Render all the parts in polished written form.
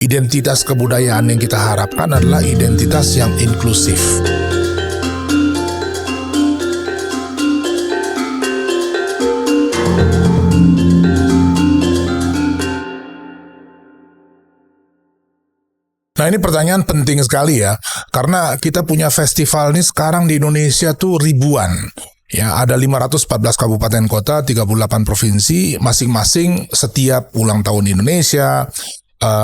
Identitas kebudayaan yang kita harapkan adalah identitas yang inklusif. Nah, ini pertanyaan penting sekali ya, karena kita punya festival ini sekarang di Indonesia tuh ribuan. Ya, ada 514 kabupaten kota, 38 provinsi, masing-masing setiap ulang tahun Indonesia,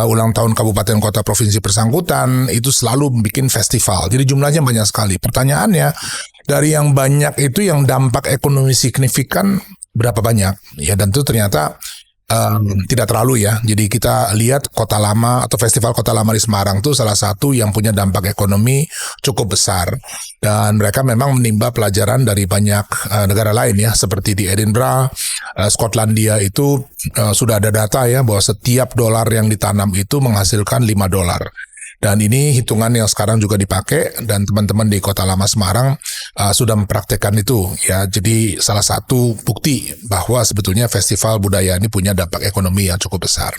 ulang tahun kabupaten kota provinsi bersangkutan, itu selalu bikin festival. Jadi jumlahnya banyak sekali. Pertanyaannya, dari yang banyak itu yang dampak ekonomi signifikan berapa banyak? Ya, dan itu ternyata tidak terlalu ya. Jadi kita lihat Kota Lama atau Festival Kota Lama di Semarang itu salah satu yang punya dampak ekonomi cukup besar. Dan mereka memang menimba pelajaran dari banyak negara lain ya. Seperti di Edinburgh, Skotlandia itu sudah ada data ya bahwa setiap dolar yang ditanam itu menghasilkan 5 dolar. Dan ini hitungan yang sekarang juga dipakai dan teman-teman di Kota Lama Semarang sudah mempraktekkan itu ya. Jadi salah satu bukti bahwa sebetulnya festival budaya ini punya dampak ekonomi yang cukup besar.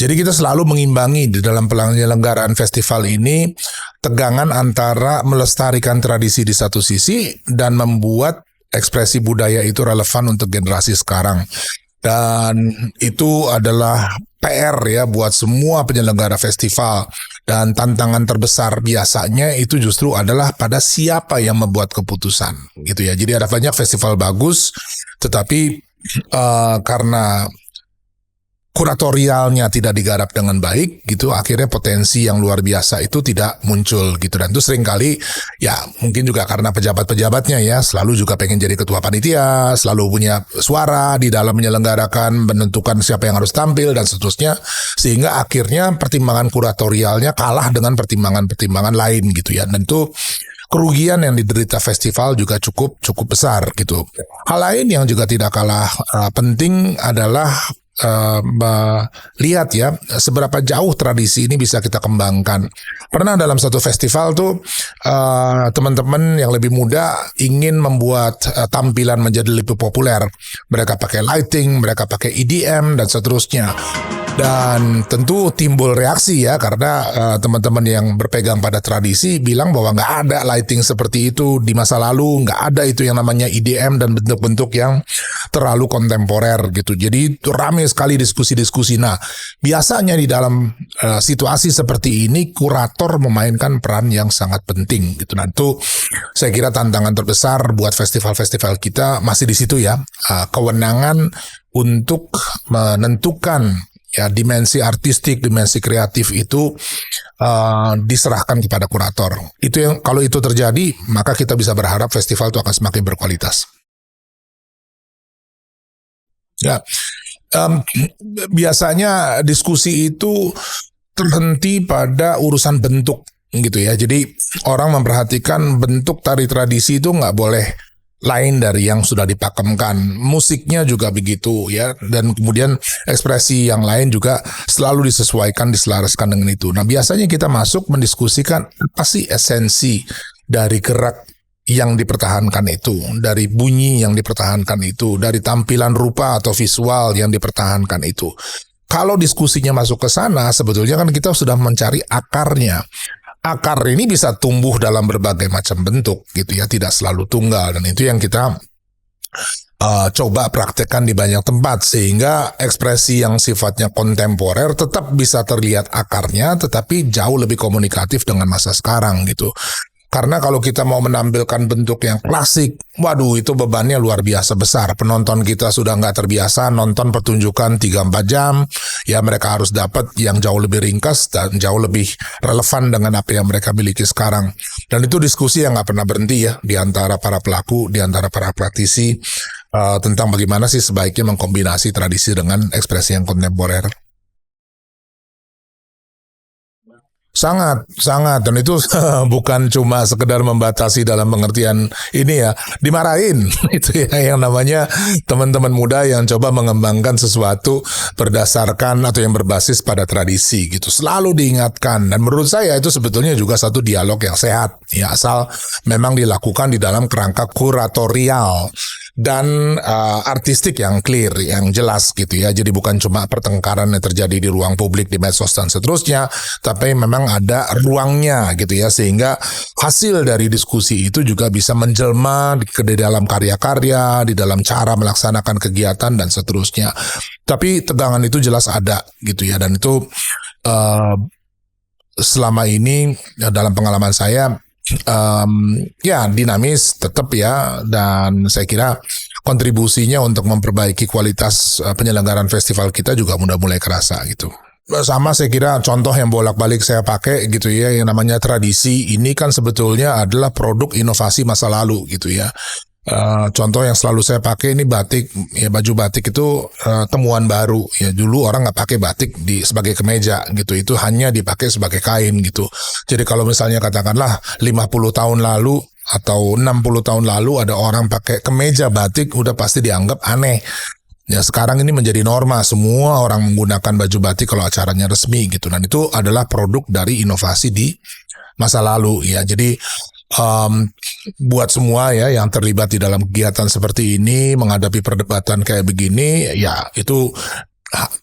Jadi kita selalu mengimbangi di dalam penyelenggaraan festival ini tegangan antara melestarikan tradisi di satu sisi dan membuat ekspresi budaya itu relevan untuk generasi sekarang. Dan itu adalah PR ya buat semua penyelenggara festival. Dan tantangan terbesar biasanya itu justru adalah pada siapa yang membuat keputusan gitu ya. Jadi ada banyak festival bagus, tetapi karena kuratorialnya tidak digarap dengan baik gitu, akhirnya potensi yang luar biasa itu tidak muncul gitu. Dan itu seringkali ya mungkin juga karena pejabat-pejabatnya ya selalu juga pengen jadi ketua panitia, selalu punya suara di dalam menyelenggarakan, menentukan siapa yang harus tampil dan seterusnya, sehingga akhirnya pertimbangan kuratorialnya kalah dengan pertimbangan-pertimbangan lain gitu ya. Dan itu kerugian yang diderita festival juga cukup besar gitu. Hal lain yang juga tidak kalah penting adalah lihat ya seberapa jauh tradisi ini bisa kita kembangkan. Pernah dalam satu festival tuh teman-teman yang lebih muda ingin membuat tampilan menjadi lebih populer. Mereka pakai lighting, mereka pakai EDM dan seterusnya. Dan tentu timbul reaksi ya karena teman-teman yang berpegang pada tradisi bilang bahwa nggak ada lighting seperti itu di masa lalu, nggak ada itu yang namanya EDM dan bentuk-bentuk yang terlalu kontemporer gitu. Jadi ramai sekali diskusi-diskusi. Nah, biasanya di dalam situasi seperti ini kurator memainkan peran yang sangat penting gitu. Nah, itu saya kira tantangan terbesar buat festival-festival kita masih di situ ya. Kewenangan untuk menentukan ya dimensi artistik, dimensi kreatif itu diserahkan kepada kurator. Itu yang kalau itu terjadi, maka kita bisa berharap festival itu akan semakin berkualitas. Ya, biasanya diskusi itu terhenti pada urusan bentuk gitu ya. Jadi orang memperhatikan bentuk tari tradisi itu nggak boleh lain dari yang sudah dipakemkan. Musiknya juga begitu ya. Dan kemudian ekspresi yang lain juga selalu disesuaikan, diselaraskan dengan itu. Nah, biasanya kita masuk mendiskusikan apa sih esensi dari gerak yang dipertahankan itu, dari bunyi yang dipertahankan itu, dari tampilan rupa atau visual yang dipertahankan itu. Kalau diskusinya masuk ke sana, sebetulnya kan kita sudah mencari akarnya. Akar ini bisa tumbuh dalam berbagai macam bentuk gitu ya, tidak selalu tunggal, dan itu yang kita coba praktekkan di banyak tempat sehingga ekspresi yang sifatnya kontemporer tetap bisa terlihat akarnya, tetapi jauh lebih komunikatif dengan masa sekarang gitu. Karena kalau kita mau menampilkan bentuk yang klasik, waduh itu bebannya luar biasa besar. Penonton kita sudah nggak terbiasa nonton pertunjukan 3-4 jam. Ya mereka harus dapat yang jauh lebih ringkas dan jauh lebih relevan dengan apa yang mereka miliki sekarang. Dan itu diskusi yang nggak pernah berhenti ya di antara para pelaku, di antara para praktisi tentang bagaimana sih sebaiknya mengkombinasi tradisi dengan ekspresi yang kontemporer. Sangat. Dan itu bukan cuma sekedar membatasi dalam pengertian ini ya, dimarahin. Itu ya yang namanya teman-teman muda yang coba mengembangkan sesuatu berdasarkan atau yang berbasis pada tradisi gitu. Selalu diingatkan, dan menurut saya itu sebetulnya juga satu dialog yang sehat. Ya, asal memang dilakukan di dalam kerangka kuratorial. dan artistik yang clear, yang jelas gitu ya. Jadi bukan cuma pertengkaran yang terjadi di ruang publik, di medsos dan seterusnya, tapi memang ada ruangnya gitu ya, sehingga hasil dari diskusi itu juga bisa menjelma di dalam karya-karya, di dalam cara melaksanakan kegiatan dan seterusnya. Tapi tegangan itu jelas ada gitu ya, dan itu selama ini dalam pengalaman saya ya dinamis tetap ya, dan saya kira kontribusinya untuk memperbaiki kualitas penyelenggaraan festival kita juga udah mulai kerasa gitu. Sama saya kira contoh yang bolak-balik saya pakai gitu ya, yang namanya tradisi ini kan sebetulnya adalah produk inovasi masa lalu gitu ya. Contoh yang selalu saya pakai ini batik ya, baju batik itu temuan baru ya. Dulu orang nggak pakai batik sebagai kemeja gitu, itu hanya dipakai sebagai kain gitu. Jadi kalau misalnya katakanlah 50 tahun lalu atau 60 tahun lalu ada orang pakai kemeja batik, udah pasti dianggap aneh. Ya sekarang ini menjadi norma, semua orang menggunakan baju batik kalau acaranya resmi gitu. Dan itu adalah produk dari inovasi di masa lalu ya. Jadi buat semua ya yang terlibat di dalam kegiatan seperti ini, menghadapi perdebatan kayak begini, ya itu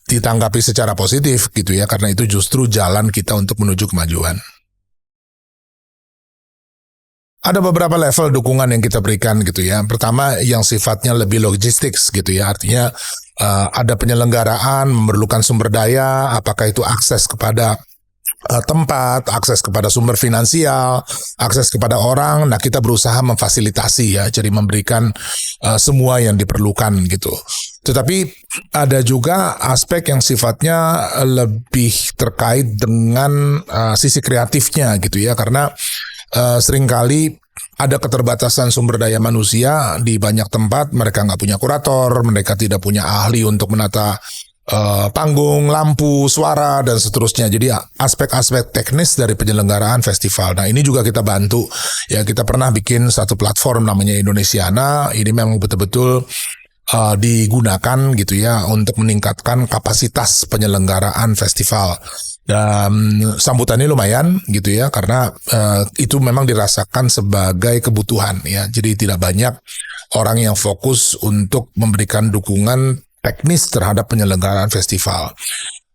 ditanggapi secara positif gitu ya, karena itu justru jalan kita untuk menuju kemajuan. Ada beberapa level dukungan yang kita berikan gitu ya. Pertama yang sifatnya lebih logistik gitu ya, artinya ada penyelenggaraan memerlukan sumber daya, apakah itu akses kepada tempat, akses kepada sumber finansial, akses kepada orang. Nah, kita berusaha memfasilitasi ya, jadi memberikan semua yang diperlukan gitu. Tetapi ada juga aspek yang sifatnya lebih terkait dengan sisi kreatifnya gitu ya, karena seringkali ada keterbatasan sumber daya manusia di banyak tempat. Mereka nggak punya kurator, mereka tidak punya ahli untuk menata panggung, lampu, suara, dan seterusnya. Jadi aspek-aspek teknis dari penyelenggaraan festival. Nah ini juga kita bantu. Ya kita pernah bikin satu platform namanya Indonesiana. Ini memang betul-betul digunakan gitu ya untuk meningkatkan kapasitas penyelenggaraan festival. Dan sambutannya lumayan gitu ya, karena itu memang dirasakan sebagai kebutuhan ya. Jadi tidak banyak orang yang fokus untuk memberikan dukungan teknis terhadap penyelenggaraan festival.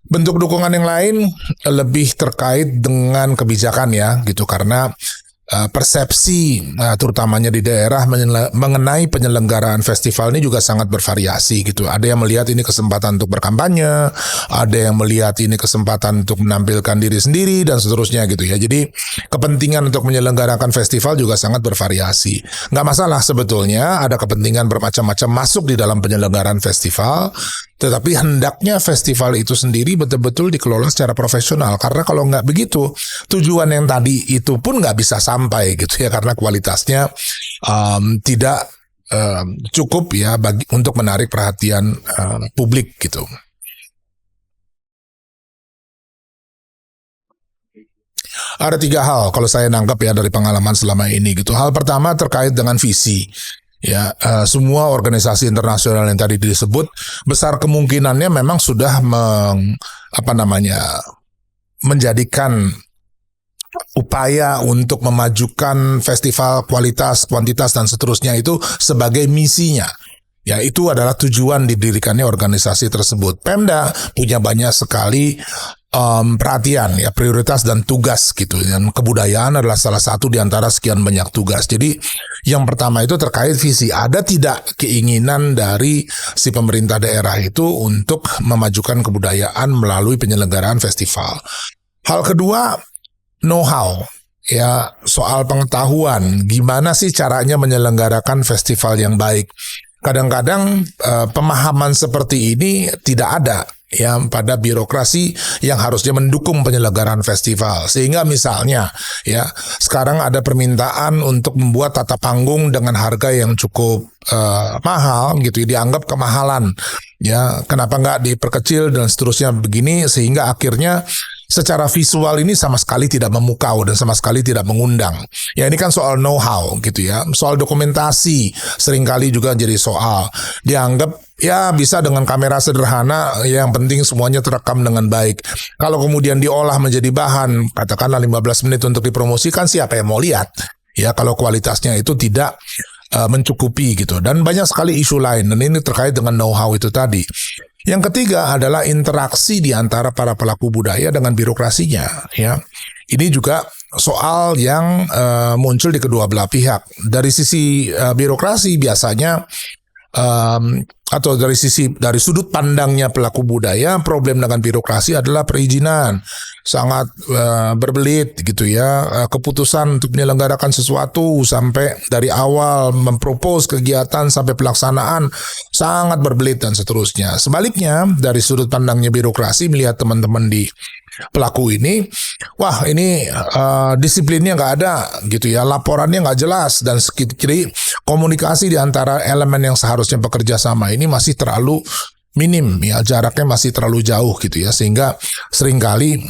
Bentuk dukungan yang lain lebih terkait dengan kebijakan ya gitu, karena persepsi terutamanya di daerah mengenai penyelenggaraan festival ini juga sangat bervariasi gitu. Ada yang melihat ini kesempatan untuk berkampanye, ada yang melihat ini kesempatan untuk menampilkan diri sendiri dan seterusnya gitu ya. Jadi kepentingan untuk menyelenggarakan festival juga sangat bervariasi. Nggak masalah sebetulnya ada kepentingan bermacam-macam masuk di dalam penyelenggaraan festival, tetapi hendaknya festival itu sendiri betul-betul dikelola secara profesional. Karena kalau nggak begitu, tujuan yang tadi itu pun nggak bisa sampai gitu ya, karena kualitasnya tidak cukup ya untuk menarik perhatian publik gitu. Ada 3 hal kalau saya nangkap ya dari pengalaman selama ini gitu. Hal pertama terkait dengan visi. Ya, semua organisasi internasional yang tadi disebut besar kemungkinannya memang sudah menjadikan upaya untuk memajukan festival kualitas, kuantitas dan seterusnya itu sebagai misinya. Ya, itu adalah tujuan didirikannya organisasi tersebut. Pemda punya banyak sekali perhatian ya, prioritas dan tugas gitu, dan kebudayaan adalah salah satu di antara sekian banyak tugas. Jadi yang pertama itu terkait visi, ada tidak keinginan dari si pemerintah daerah itu untuk memajukan kebudayaan melalui penyelenggaraan festival. Hal kedua, know-how ya, soal pengetahuan gimana sih caranya menyelenggarakan festival yang baik. Kadang-kadang pemahaman seperti ini tidak ada ya pada birokrasi yang harusnya mendukung penyelenggaraan festival. Sehingga misalnya ya sekarang ada permintaan untuk membuat tata panggung dengan harga yang cukup mahal gitu, dianggap kemahalan ya, kenapa nggak diperkecil dan seterusnya begini, sehingga akhirnya secara visual ini sama sekali tidak memukau dan sama sekali tidak mengundang. Ya ini kan soal know-how gitu ya. Soal dokumentasi seringkali juga jadi soal. Dianggap ya bisa dengan kamera sederhana, yang penting semuanya terekam dengan baik. Kalau kemudian diolah menjadi bahan, katakanlah 15 menit untuk dipromosikan, siapa yang mau lihat? Ya kalau kualitasnya itu tidak mencukupi gitu, dan banyak sekali isu lain, dan ini terkait dengan know-how itu tadi. Yang ketiga adalah interaksi di antara para pelaku budaya dengan birokrasinya, ya. Ini juga soal yang muncul di kedua belah pihak. Dari sisi birokrasi biasanya atau dari sudut pandangnya pelaku budaya, problem dengan birokrasi adalah perizinan, sangat berbelit gitu ya. Keputusan untuk menyelenggarakan sesuatu sampai dari awal mempropos kegiatan sampai pelaksanaan sangat berbelit dan seterusnya. Sebaliknya dari sudut pandangnya birokrasi melihat teman-teman di pelaku ini, wah ini disiplinnya nggak ada gitu ya, laporannya nggak jelas, dan jadi komunikasi di antara elemen yang seharusnya bekerja sama ini masih terlalu minim ya, jaraknya masih terlalu jauh gitu ya, sehingga seringkali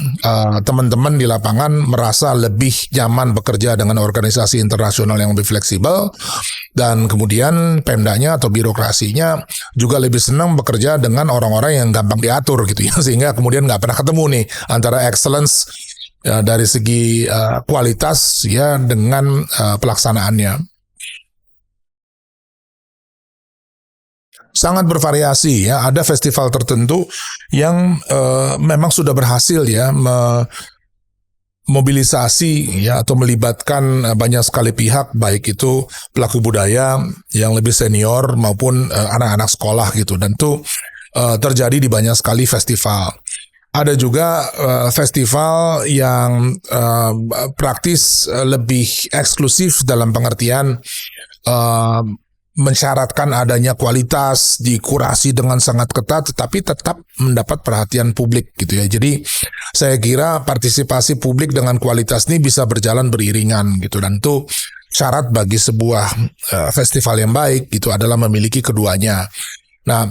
teman-teman di lapangan merasa lebih nyaman bekerja dengan organisasi internasional yang lebih fleksibel, dan kemudian Pemdanya atau birokrasinya juga lebih senang bekerja dengan orang-orang yang gampang diatur gitu ya, sehingga kemudian nggak pernah ketemu nih antara excellence dari segi kualitas ya dengan pelaksanaannya. Sangat bervariasi ya, ada festival tertentu yang memang sudah berhasil ya mobilisasi ya atau melibatkan banyak sekali pihak, baik itu pelaku budaya yang lebih senior maupun anak-anak sekolah gitu, dan itu terjadi di banyak sekali festival. Ada juga festival yang praktis lebih eksklusif dalam pengertian mensyaratkan adanya kualitas, dikurasi dengan sangat ketat, tetapi tetap mendapat perhatian publik gitu ya. Jadi saya kira partisipasi publik dengan kualitas ini bisa berjalan beriringan gitu, dan itu syarat bagi sebuah festival yang baik gitu adalah memiliki keduanya. Nah,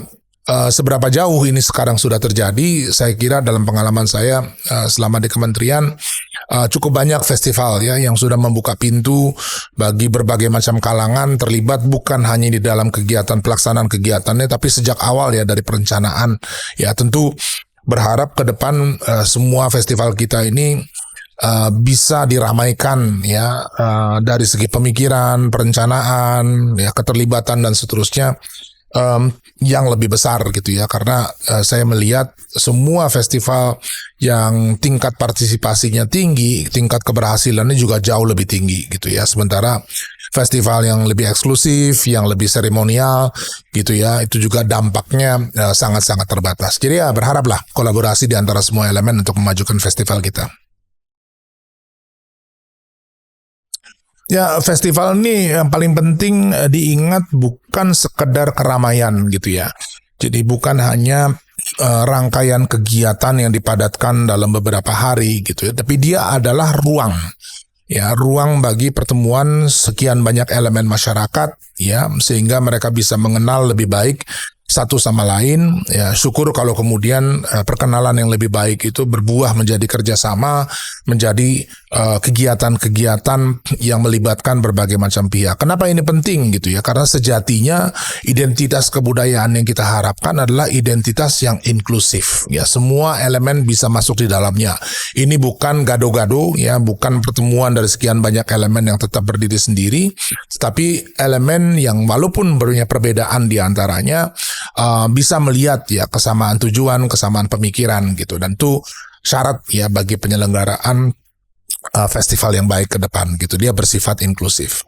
seberapa jauh ini sekarang sudah terjadi, saya kira dalam pengalaman saya selama di kementerian cukup banyak festival ya yang sudah membuka pintu bagi berbagai macam kalangan terlibat, bukan hanya di dalam kegiatan pelaksanaan kegiatannya, tapi sejak awal ya, dari perencanaan ya. Tentu berharap ke depan semua festival kita ini bisa diramaikan ya, dari segi pemikiran, perencanaan ya, keterlibatan dan seterusnya yang lebih besar gitu ya, karena saya melihat semua festival yang tingkat partisipasinya tinggi, tingkat keberhasilannya juga jauh lebih tinggi gitu ya, sementara festival yang lebih eksklusif, yang lebih seremonial gitu ya, itu juga dampaknya sangat-sangat terbatas. Jadi ya berharaplah kolaborasi di antara semua elemen untuk memajukan festival kita. Ya, festival ini yang paling penting diingat bukan sekedar keramaian gitu ya. Jadi bukan hanya rangkaian kegiatan yang dipadatkan dalam beberapa hari gitu ya, tapi dia adalah ruang. Ya, ruang bagi pertemuan sekian banyak elemen masyarakat ya, sehingga mereka bisa mengenal lebih baik satu sama lain ya. Syukur kalau kemudian perkenalan yang lebih baik itu berbuah menjadi kerjasama, menjadi kegiatan-kegiatan yang melibatkan berbagai macam pihak. Kenapa ini penting gitu ya? Karena sejatinya identitas kebudayaan yang kita harapkan adalah identitas yang inklusif ya. Semua elemen bisa masuk di dalamnya. Ini bukan gado-gado ya, bukan pertemuan dari sekian banyak elemen yang tetap berdiri sendiri, tapi elemen yang walaupun punya perbedaan di antaranya bisa melihat ya kesamaan tujuan, kesamaan pemikiran gitu, dan itu syarat ya bagi penyelenggaraan festival yang baik ke depan gitu. Dia bersifat inklusif.